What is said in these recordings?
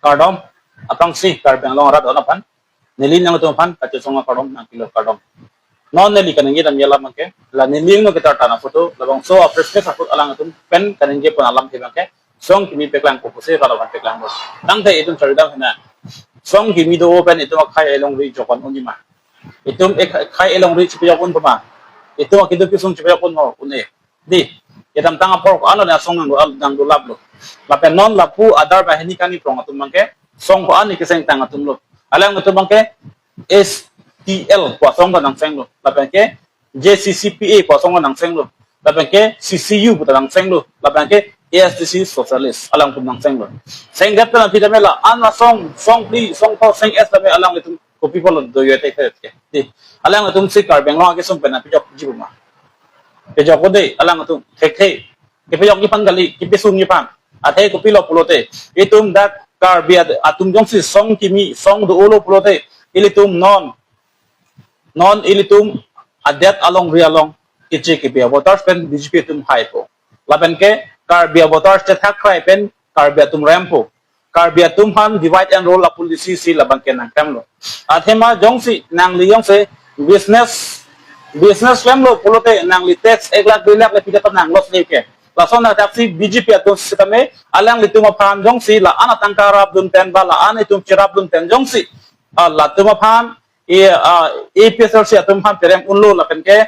kardom apang si karbeng long rat ona pan nilin nang tu pan kacu songa kardom nang kilo kardom non neli kanengi dan yala make la nilin no kita tana foto labang so apres sakut alang tu pen kanengi pun alam ke make song kimi peklang ko puse kala ban peklang mo tang te itun chardang hena song kimi do open itu khai elong ri jokon uni ma itum khai elong ri chipi jokon pa ma itu akido pisong chipi jokon ho une di idam tanga por ano na song nang do lablo lapen non lapu adar ba heni kani prong atum mangke song ko ani keseng tang atum lo alang atum mangke STL ko song nang seng lo lapen ke JCCPA ko song nang seng lo lapen ke CCU ko nang seng lo lapen ke ASDC socialist alang tum nang seng lo seng gat na pidamela ana song pli song ko seng S tame alang itum ko people do yete ke di alang atum si karbeng lo ke song pena pijok jibuma pijok ko de alang atum thek ke pijok ni pan gali ki pesung ni pan athe ko pilo pulote itum dak karbia atum jong si song kimi song do ulo pulote ilitum non ilitum adet along rialong kiche ke bia voters pen BJP tum hypo laben ke karbia voters te thak khai pen karbia tum rampo karbia tum han divide and rule apul CC laban ke nang kamlo athema jong si nang li yong se business famlo pulote nang li tax 1 lakh 2 lakh le pida nang los ne ke lason na taxi BJP atum sitame alang litum aphan jong si la ana tangkarap dun ten bala ana tum chirap dun ten jong si la tum aphan APSL se atum han perem unlo la pen ke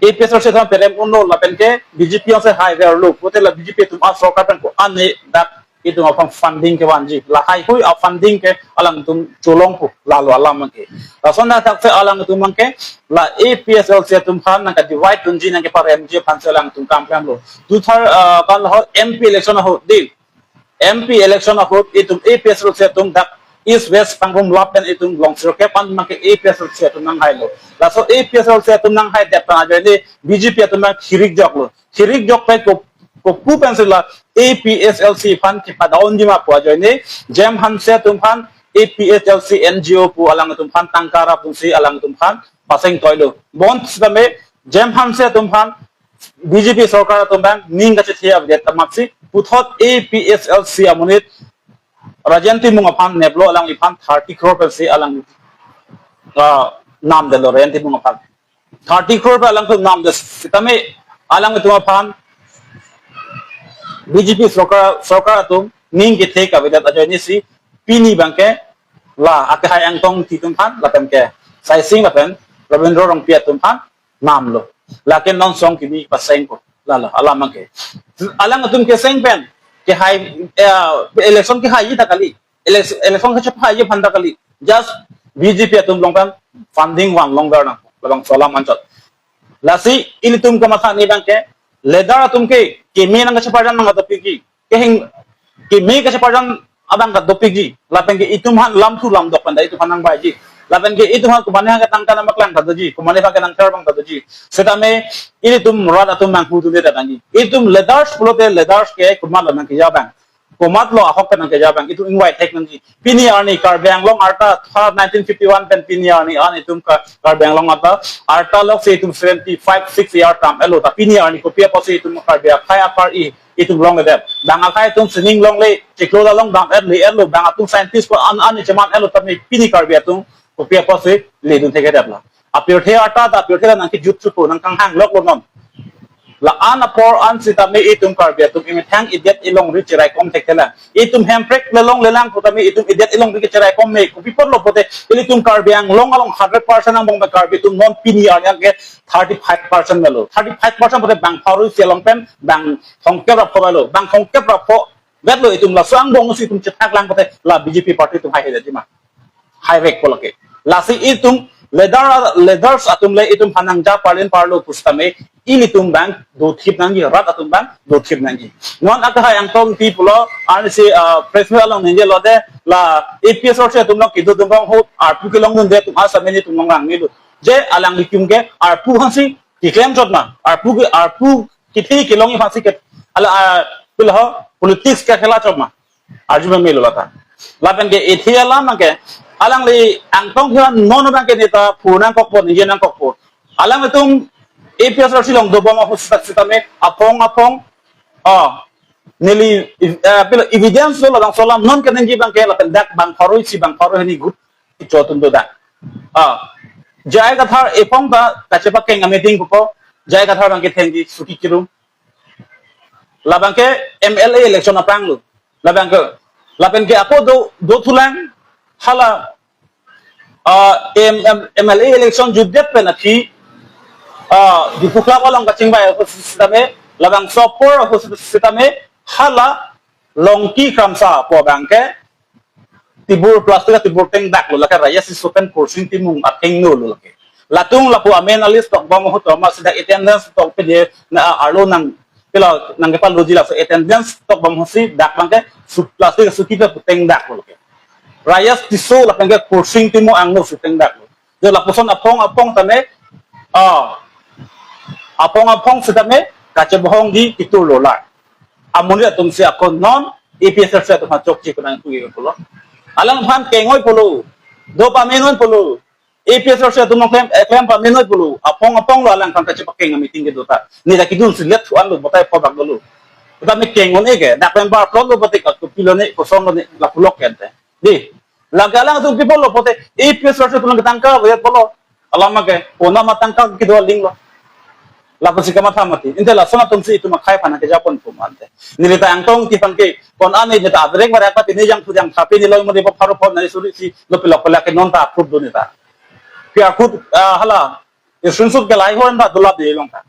APSL se atum perem unlo la pen ke BJP se high value pute la BJP tum asro ka pen ko ane dak itu apang funding ke wanji la hai hui a funding ke alang tum cholong ko lalu alam ke lason na tak se alang tum ke la APSL se tum han na ka divide tunji na ke par MJ panselang tum kam kam lo tu thar kan ho MP election ho di MP election ho itum APSL se tum dak East West pangrum lapen itum long sir ke pan ma ke APSL se tum nang hai lo la so APSL se tum nang hai de pa jane BJP tum na khirik jok pe ko pu pensila APSLC fan ki padaon di ma po joine jam han se tum fan APSLC NGO pu alang tum fan tangkara pu si alang tum fan paseng toilo bond same jam han se tum fan BJP sarkar tum bang ning ka chithia de tamaksi puthot APSLC amunit rajanti munga fan neblo alang li fan 30 crore per se alang nam de lo rajanti munga fan 30 crore alang tum nam de sitame alang tum fan BJP sarkar atum ning ke thek avidat ajani si pini bangke la akai ang tong titum phan la pemke sai sing la pen Rabindra rong pia tum phan nam lo la ken non song kimi paseng ko la alam ke alang atum ke seng pen ke hai election ke hai ta kali election ke chapa ye phanda kali just BJP atum long pen funding one longer na labang solam anchot la si ilitum ka matha ni bangke ledar atum ke me nang kasapajan nang adopigi kehing ke me kasapajan abang kadopigi lapen ke itum han lam thu lam dok panda itu hanang baji lapen ke itu han kumane ha tangka na maklang kadoji kumane pa ke nang terbang kadoji setame ilitum rada tum mang hu tu de tangi itum ledars pulote ledars ke kumal nang ke jabang komat lo ahok nang ke jabang itu invite technology pini arni karbang long arta 1951 pen pini arni an itum karbang long arta lo se itum 75 6 year tam elo ta pini arni ko pia posi itum karbang khaya par itum long de bang akai itum sining long le cheklo da long dam elo bang atum scientist ko an chaman elo tam pini karbang tum ko pia posi le dun theke dapla apir the arta ta apir the nang ki jutsu ko nang kang hang lok lo non la ana por an sitame itum karbia tum imithang idiat ilong ri chirai kom tekela itum hemprek lelong lelang kotame itum idiat ilong ri chirai kom me kupipor lo pote ilitum karbiang long along 100% ang bong karbi tum non pini ang ke 35% melo 35% pote bang paru selong pen bang hongke rap ko bang hongke rap ko betlo itum la sang bong si tum chetak lang pote la BJP party tum hai he ma hai rek ko lake la si itum ledars atum le itum hanang ja parlin parlo pustame ilitum bang do thip nangi rat atum bang do thip nangi non akha yang tong ti pulo an si presme along ninje lode la APS or se tum lo kido tum bang ho arpu ke long de tum asa meni tum long ngi je alang likum ke arpu hansi ki claim jot na arpu ki thi ke long hansi ke ala pulo politics ka khela chop ma arju me lo ta lapen ke ethiala ma ke alang li angtong hian non bang ke neta phunang kokpo nije nang kokpo alang tum APS silong do bama hustat sitame apong nili pila evidence lo lang solam non kan ngi bang ke la pen dak bang faroi si bang faroi ni gut chotun do da jai ka thar epong ba ka chepa ke ngameting ko jai ka thar bang ke thengi suki kirum la bang ke MLA election apang lu la bang ke la pen ke ako do thulang hala MLA election judet pen athi di pukla ko lang ka chingbai ko sisteme la bang sopor ko sisteme hala longki kramsa po bangke tibur plastik tibur teng dak lo laka raya si sopen porsin timung ateng no lo lake latung lapu amen alis tok bang ho to ma sida attendance tok pe de na arlo nang pila nang kepal loji la attendance tok bang hosi dak bangke su plastik su kita teng dak lo lake raya si so la bangke porsin timu ang no su teng dak lo de lapu son apong tame apong sidame kache bohong di itu lo la amulia tumsi ako non EPS sa to chok chi ko nang tugi ko alang phan kengoy polo dopamine polo EPS sa to mo klem paminoy polo apong lo alang kan kache pakeng meeting ke dota ni da kidun silet tuan lo batay pa bag lo uta me kengon ege da pen bar pro lo batik ko pilone ko som lo la pulok kente di lagalang to people lo pote EPS sa to nang tangka bayat polo alama ke ona matangka ki do ling lo lapo si kamata mati inte la sona tumsi itu makai pana ke japon pumante nilita angtong ti pangke kon ane nita adrek bare apa tini jang pujang tapi ni loy mo de paro pon na suri si lo pila pila ke non ta approve do nita pi akut hala e sunsut ke lai hon da dulap de long ta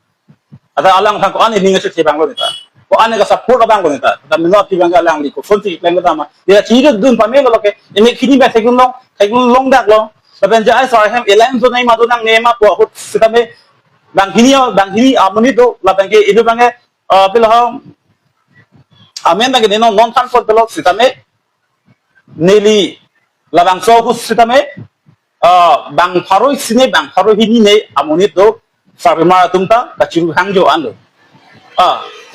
ada alang thang ko ane ninga se bang lo nita ko ane ka support bang lo nita da minot ti bang alang li ko sonti pleng da ma dia chi de dun pamelo lo ke ene kini ba tegun long dak lo ben ja ai sa hem elaim zo nai ma do nang nema po akut sitame bang hini amuni do la bangke itu bangke pila amen bangke non transport pelo sitame neli la bang so hus sitame bang pharo sine bang pharo hini ne amuni do sarma tumta kachiru hangjo ando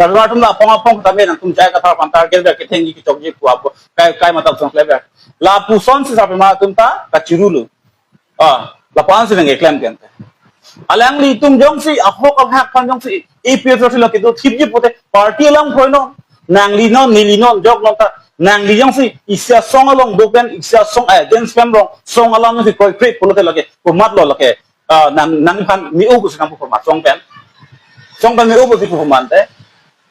sarma tumta apong tame nang tum jai ka thar pantar ke thengi ki chokji ku ap kai matab song leber la puson si sarma tumta kachiru lu la pan sine nge claim kente alang li tum jong si ahok hak pan jong si EPS ro silo kido thipji pote party lang khoino nang li non ni li non jok non ta nang li jong si isya song along dopen isya song against fam rong song along si koi create polote lage ko mat lo lage nang pan mi u ko sinam ko mat song pen mi u ko si ko mante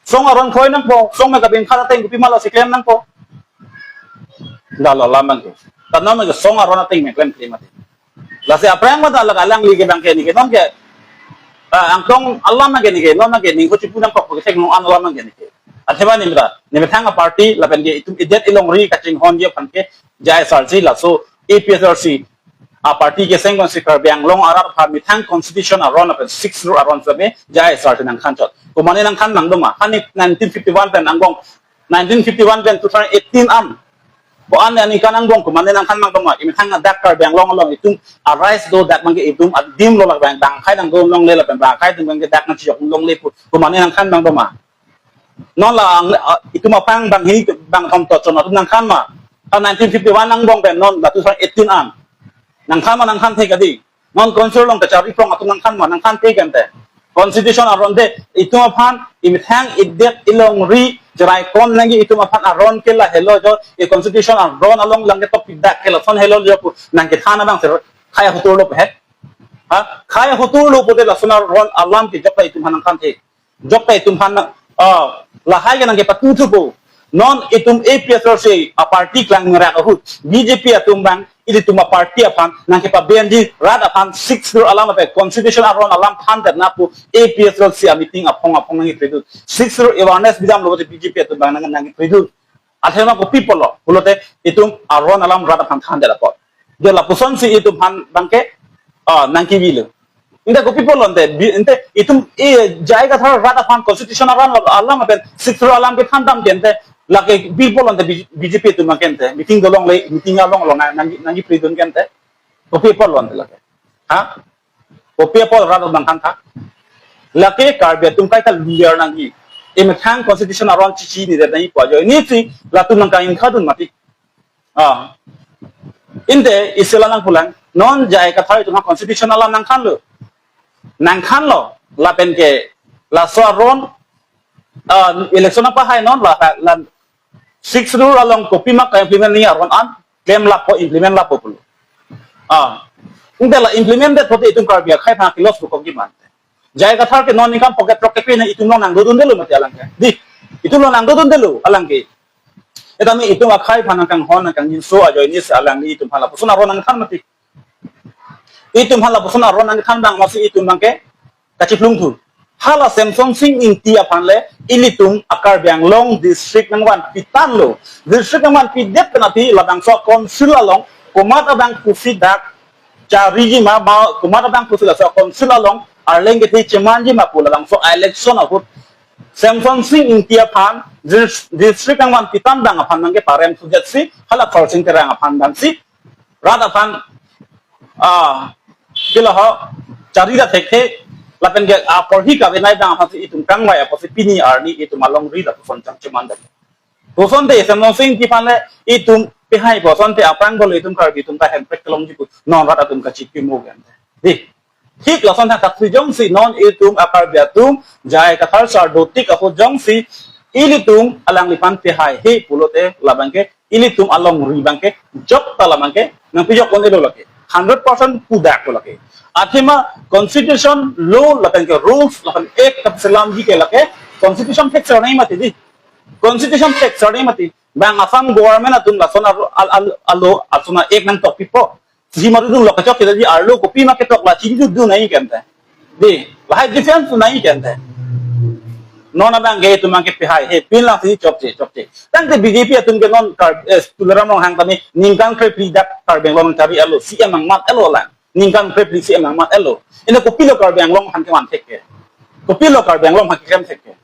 song aron khoi nang po song ma ka bin khara teng pi malo si klem nang po dalo lamang ko tanam ga song aron teng me klem mati lase aprang mata alang li ke bangke ni ke non ke angtong Allah ma ke ni ke non ma ke ni ko chipun ko ke tek no an Allah ma ke ni ke atheba ni mira ni thang party la ben ge itu idet ilong ri ka ching hon je phanke jai sarji la so APSRC a party ke sengon sikar bang long arar pha mi thang constitution aron up 6 ro aron sabe jai sarji nang khan chot ko mane nang khan nang doma hani 1951 pen angong 1951 pen 2018 am bo an ani kanang bong ko mane nang kan mang toma imi thang dakar bang long itung arise do dak mang itung adim lo la bang dang khai nang go long le la bang khai tung bang dak nang chok long le ko mane nang kan mang toma non la itu ma pang bang hi bang thom to chon nang kan ma 1951 nang bong ben non la 2018 am nang kan the ka di non control long ka chari prong atung nang kan te kan te constitution aronde itu ma phan imi thang idet ilong ri jarai kon lagi itu mafan aron ke la hello jo e constitution aron along lang ke topic dak ke la son hello jo pu nang ke thana bang ser khaya hutur lo het khaya hutur lo pote la sonar ron alam ki jokta itu hanang kan the jokta itu han la hai nang ke patu tu po non itum APSRC a party klang ngara ka hut BJP atum bang ini tuma party apan nang ke pa BNG rat apan 6 alam apa constitution aron alam phan ter napu APSRC a meeting apong nang itu 6 awareness bidam lo BJP atum bang nang itu athema ko people lo bulote itum aron alam rat apan than der apot je la puson si itu phan bangke nang ki bilo inda ko people lo inte itum jaiga thar rat apan constitution aron alam apa 6 alam ke thandam kente laki people on the BJP tu makente meeting dolong le meeting along nangi pridun kente ko people on laki ko people rado nang kan laki karbe tum kai ta liar nangi thang constitution around chichi ni de nai po jo ni ti latu nang kain khadun mati inde isela nang pulang non jai ka thai tu constitution alam nang kan lo la pen ke la so ron election apa hai non lah lan six rule along copy mak implement ni aron an claim lapo implement lapo pulu ungdela implement det poti itung karbia khai pha kilos bu kogi man jai ka thar ke non income pocket pocket ni itung long nang dodun delu mati alang ke di itung long nang dodun delu alang ke etami itung akhai pha kang hon kang jin so ajoy ni sa alang ni itung phala pusuna ron nang khan mati itum hala pusuna ron nang khan bang masi itum bangke kaciplung tu hala Samsung sing inti apanle ilitung akar biang long district nang wan pitan lo district nang wan pidet penati labang so konsul along kumat abang kusidak cari ma kumat abang kusidak so konsul along arleng keti cemanji ma pula lang so election akut Samsung sing inti apan district nang wan pitan bang apan nang ke parem sujet si hala forcing terang apan bang si rada pan kila ho cari dah tek lapen ke apor hi ka benai bang hasi itung kang mai apo si pini arni itu malong ri da son chang cheman da to son de Samsung sing ki panle itung pihai bo son te apang bol itung kar itung ta hen pek long ji non rat atum ka chi pi mo gan di hik la son ta tak si jong si non itung apar bia tum jai ka thar sar do tik apo jong si ilitung alang lipan pihai he pulote labang ke ilitung along ri bang ke jok ta labang ke nang pijok kon elo lake 100% pudak ko lake athima constitution law lakan ke rules lakan ek kap salam ji ke lake constitution text nahi mati di constitution text nahi mati bang asam government atum la sona allo asuna ek nang topic po ji maru dum laka chok ji arlo copy ma ke tok la chi du nahi kenta di lai defense nahi kenta nona bang ge tu mangke pihai he pin la si chokche tang te BJP atum ke non kar tularam long hang tami ningkang kre pridak kar benglong tabi alo CM ang mat alo lang ningkang kre pri CM ang mat alo ina ko pilo kar benglong han ke man tekke ko pilo kar benglong ha krem tekke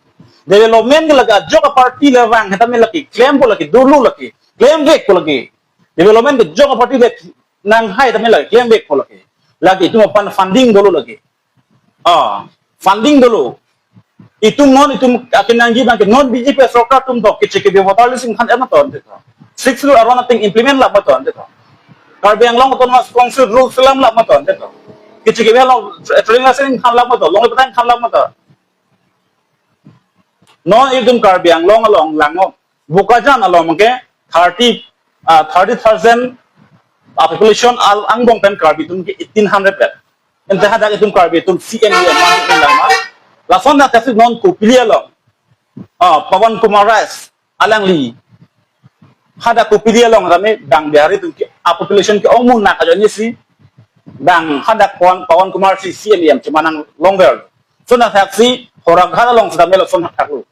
development ke laga joka party le wang hetami laki claim ko laki dulu laki claim vek ko laki development ke joka party le nang hai tami laki claim vek ko laki tu pan funding dulu lagi funding dulu itu non itu akin nangji bang non BJP sokar tum dok kecik ke votal sing kan emang ton itu six rule aron nothing implement lah beton itu kalau yang long beton mas konsul rule selam lah beton itu kecik ke long training sing kan lah beton long beton kan lah beton non itu kalau yang long lango buka jan along mungkin 30,000 population al angbong pen kalau itu 1800 pet entah ada itu kalau itu CND masuk lama lason na kasi non kupilia lo Pawan Kumar Rais alang li hada kupilia lo rame bang biari tu population ke omun nak aja ni si bang hada Pawan Kumar si CNM cuma nang longer so na taksi orang hada long sedang melo son haklu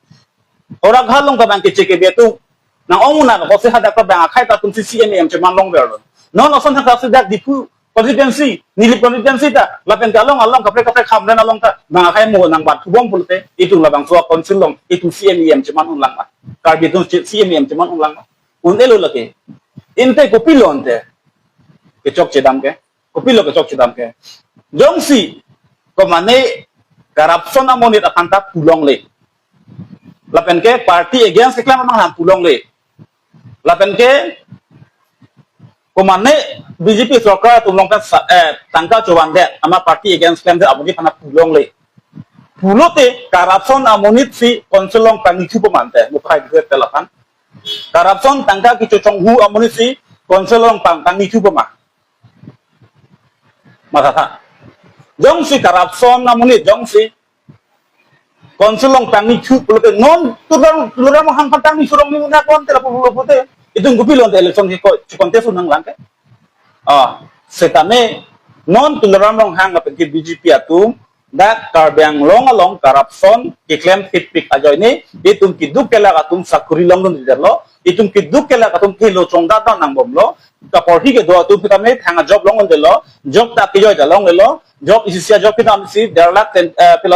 orang hada long ka bang kecik ke betu nang omun nak ko si hada ka bang akai ta tum si CNM cuma longer non son taksi dak dipu constituency nilip constituency ta lapen kalong along kapre kham dan along ta bang khai mo nang bat bom pulte itu labang so konsil long itu CMM cuman ulang ma karbi itu CMM cuman ulang ma undelo lake inte kopilon te kecok cedam ke kopilo kecok cedam ke jongsi komane corruption amonit akan ta pulong le lapen ke party against iklan mang pulong le lapen ke komane BJP sokar tumlong kan tangka coban deh ama party against claim deh abudi pana pulong le pulote corruption amonit si konselong pangicu pemante mukai gue telapan corruption tangka kicocong hu amonit si konselong pangicu pemah masa jong si corruption amonit jong si konselong pangicu pulote non turang mahang patang ni surong ni nak kon tela pulote itu ngupilon election ki kontes unang langke setame non tularam hang apa ke BJP atum dak karbang long along corruption ki claim hit aja ini itu kiduk kela atum sakuri long dun diderlo itu kiduk kela atum kilo chongda ta nang bomlo ka porhi ke do atum pitame thanga job long delo job ta kijo jalong lelo job isia job kita si 10 lakh 15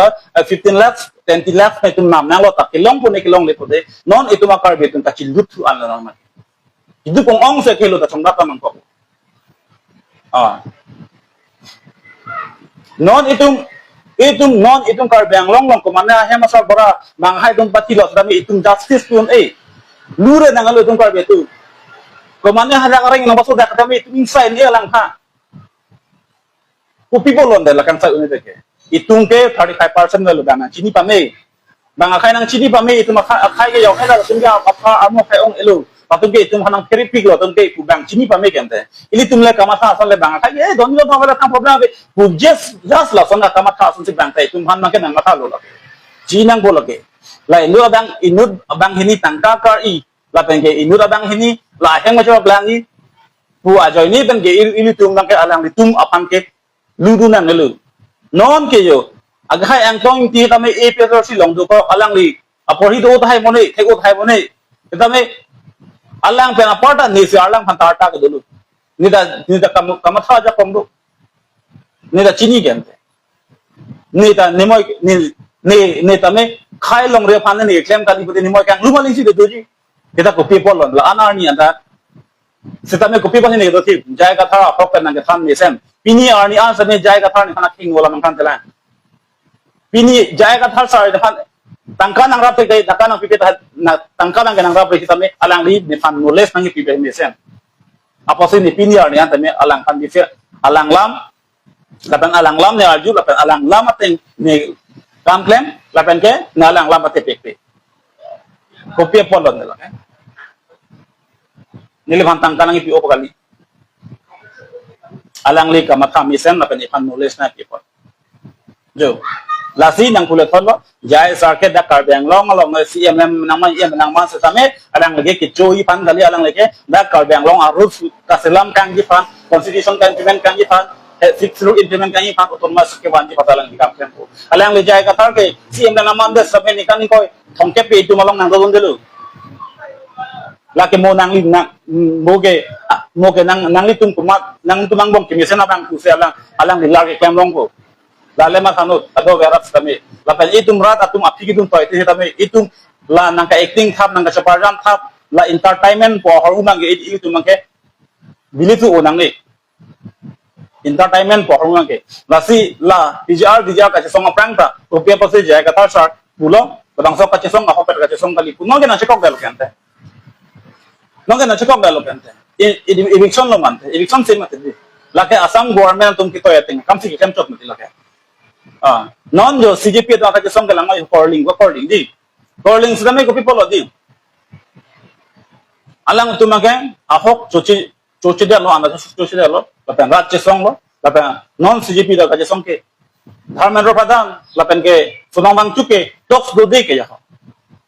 lakhs 20 lakhs itu nam nang lo ta kilong pun kilong le pode non itu makar betun ta chilut tu an normal itu kong ong se kilo ta chongda ta mangko non itu non itu karbang long komanda he masal bara manghai dong patilo dami itu justice pun lure nangalo itu karbe itu komanda hada orang yang masuk dak dami itu inside dia lang ha ku people on dela kan sa une deke itung ke 35% lo dana chini pame bang akai nang chini pame itu akai ke yok hela tum ke apa amo kai ong elu patung ke itu hanang keri pig lo tum ke bang chini pame kente ili tum le kamatha asan le bang akai eh don lo ngala kam problem ke bu just la son kamatha asan si bang tai tum han ke nang matha lo la chinang bolo ke la inu bang inu bang hini tangka kar i la peng ke inu bang hini la heng ma jo blang i bu ajoy ni ben ke ili tum bang ke alang li tum apan ke ludu nang lu non ke yo agai ang tong ti tame e pe si long du ko alang li apori do thai mone thai ko thai mone tame alang pe na parta ni si alang phan ta ke dulu ni da kam tha ja kom du ni da chini gen ni da ni moi ni tame khai long re phan ni klem ka ni ni moi kang lu ma ling si de du ji kita ko people lon la anar ni anda setame ko people ni do ti jai ka tha hok ka na ke tham ni sem pini arni an sa ne jai ka tha ni khana king wala man kan tela pini jai ka thar sar depan tangka nang rap te daka nang pipe na tangka nang nang rap resi tame alang li ne fan knowledge nang pipe ni sen apa sih ni pini ar ni an tame alang kan di alang lam lapan alang lam ne arju lapan alang lam ateng ne kam klem lapan ke na alang lam ate pek kopi polon de la ni le tangka nang pi opo kali alang li ka matha mi sen lapan fan knowledge na pipe jo lasi nang kulit tholo jai sarket da karbeng long CMM nang man se tame alang lege ki choi pan dali alang lege da karbeng long arus kaselam kang ji pan constitution kan implement kang ji pan six rule implement kang ji pan otomas ke wan ji patalang di kam tempo alang le jai katar ke CM nang man de sabe ni kan ni koi thongke pe tu malong nang don delu laki mo nang moge nang li tum kumat nang tumang bong kimisen abang ku se alang di lagi kem long ko lale mathanut ado verat tame lapan itum rat atum apiki tum toy tame itum la nangka acting thap nangka chaparjam thap la entertainment po horumang ge itum mangke bilitu onang ni entertainment po horumang ge lasi la DJR ka songa prangta rupia pase jaya kata sar bulo badang sok ka songa hopet ka songa li puno ge na chekok dal kente nongge na chekok dal kente eviction lo mante eviction se mate la ke asam government tum ki toy ating kam si kem chot mate la ke non jo CJP to ka song galang ay calling di calling sa may ko people di alang tumake ahok chochi da lo anda chochi da lo lapan rat che song lo lapan non CJP da ka song ke dharmendra pradhan lapan ke sunang bang chuke talks do de ke ya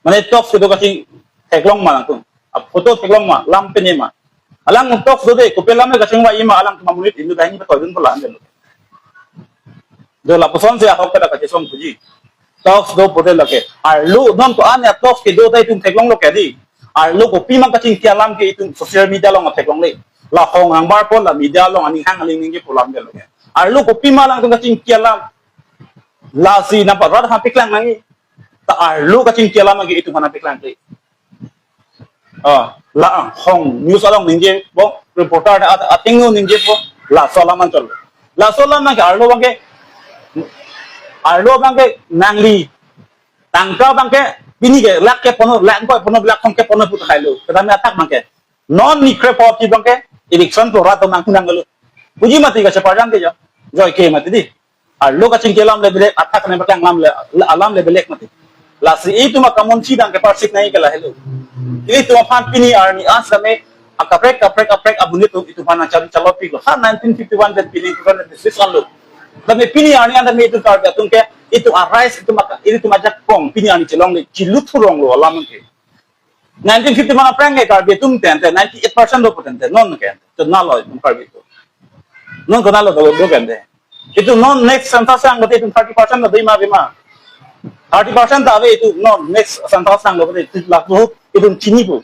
mane talks ke do ka sing teklong ma tung photo teklong ma lam pe ne ma alang talks do de ko pelam ka sing wa ima alang mamunit indu dai ni pa dun pala an जो लापुसन से आहों के लगा जिसम तुझी टॉक्स दो पोटे लगे आलू नॉन तो आने टॉक्स के दो ताई तुम ठेकलों लो कैदी आलू को पीमा का चिंग कियालाम के तुम सोशल मीडिया लोंग ठेकलों ले ला होंग अंबार पोल ला मीडिया लोंग अनिंग हैंग अलिंग निंगे पोलाम के लगे आलू को पीमा लांग तुम का चिंग कियालाम ला सी ना पर रात हाँ पिकलांग नंगी ता आलू का चिंग कियालाम के तुम हना पिकलांग ले ला होंग न्यूज़ अलोंग निंगे वो रिपोर्टर अतिंगो निंगे वो ला सोलामन चल ला सोलामन के आलू बंगे arlo bangke nangli tangka bangke bini ke lak ke pono lak ko pono lak ke pono put khailo kadame atak bangke non nikre poti bangke election to rato mang nangalo puji mati ka chaparjam ke joy ke mati di arlo ka cingkelam le bele atak ne bakang lam le alam le belek mati lasi itu makamon chi dang ke parsik nai ke la hello ini tu fan pini arni asame akaprek abunit itu mana calopi ko ha 1951 dan pini kan this one lo tapi pini ani anda itu karya tungke itu arise itu macam kong pini ani celong le cilut furong lo alam ke 1950 mana prank ke karya tum tente 98% lo potente non ke to nalo tum karya itu non ko nalo do kende itu non next santa sang bote itu 30% lo bima 30% tawe itu non next santa sang lo bote itu laku itu cini bu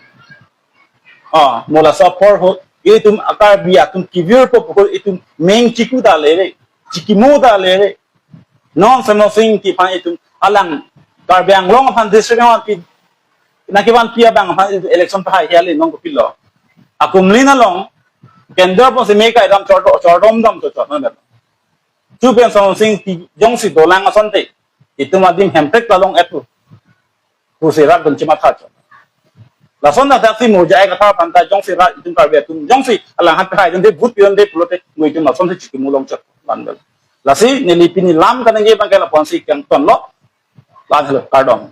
mola support ho itu akar biya tum kivir po itu main ciku dale Cikimo da le non samo sing ki pan itu alang karbyang long pan district wan pi nakiwan pia bang pan election pa hiali non ko pilo akumlina long kendra po se meka dam chordom dam to na tu pen samo sing ki jongsi dolang asante itu madim hemprek lalong etu ku serat ben cima tha la sonna taxi mo jai ka tha pan ta jongsi ra itu karbe tu jongsi alang hat hai de but pion de pulote ngoi tu ma sonse cikimo long chak bandel lasi nilipini lam kanenge bangke la ponsi kang ton lo la kardom